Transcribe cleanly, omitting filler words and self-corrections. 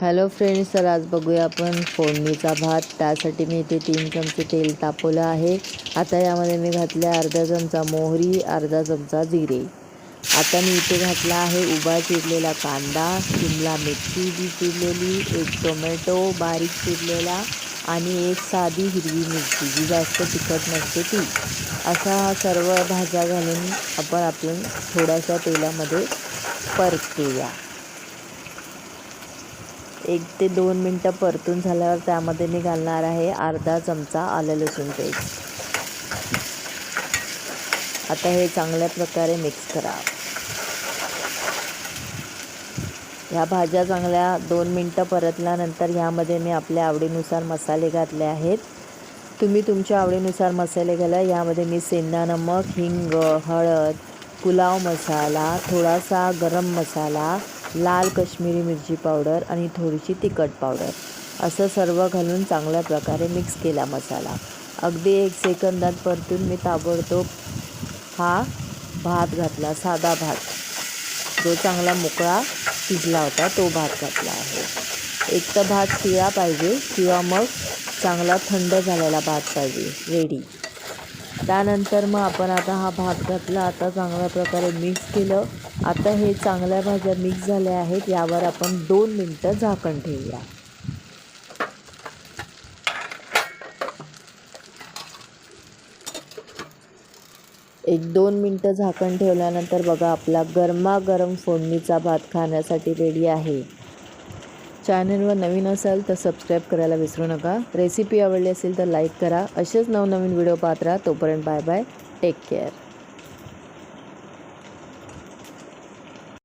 Hello friends, तर आज बघूया आपण फोडणीचा भात। त्यासाठी मी इथे 3 चमचे तेल तापवलं आहे। आता यामध्ये मी घातले अर्धा चमचा मोहरी, अर्धा चमचा जिरे। आता मी इथे घातला आहे उभा चिरलेला कांदा, शिमला मिरची जी चिरलेली, एक टोमॅटो बारीक चिरलेला आणि एक साधी हिरवी मिरची जी जास्त तिखट नसते ती। असा हा सर्व भाज्या घालून आपण थोड्याशा तेलामध्ये परतूया। 1 ते 2 मिनटं परतून झाल्यावर त्यामध्ये मी घालणार आहे अर्धा चमचा आलं लसूण पेस्ट। आता हे चांगल्या प्रकारे मिक्स करा। ह्या भाज्या चांगल्या 2 मिनटं परतल्यानंतर यामध्ये मी आपल्या आवडीनुसार मसाले घातले आहेत। तुम्ही तुमच्या आवडीनुसार मसाले घाला। यामध्ये मी सेंधा नमक, हिंग, हळद, पुलाव मसाला, थोडासा गरम मसाला, लाल कश्मीरी मिरची पावडर आणि थोडीशी तिखट पावडर असं सर्व घालून चांगल्या प्रकारे मिक्स केला मसाला। अगदी 1 सेकंदात परतून मी ताबडतोब हा भात घातला, साधा भात जो चांगला मोकळा शिजला होता तो भात घातला आहे। एक तर भात शिळा पाहिजे किंवा मग चांगला थंड झालेला भात पाहिजे रेडी। त्यानंतर मग आपण आता हा भात घातला। आता चांगल्या प्रकारे मिक्स केलं। आता हे चांगल्या भाज्या मिक्स झाल्या आहेत। यावर आपण 2 मिनटं झाकण ठेवूया। एक 2 मिनटं झाकण ठेवल्यानंतर बघा आपला गरमागरम फोडणीचा भात खाण्यासाठी रेडी आहे। चॅनलवर नवीन असाल तर सबस्क्राईब करायला विसरू नका। रेसिपी आवडली असेल तर लाईक करा। असेच नवनवीन व्हिडिओ पाहत राहा। तोपर्यंत बाय बाय, टेक केअर।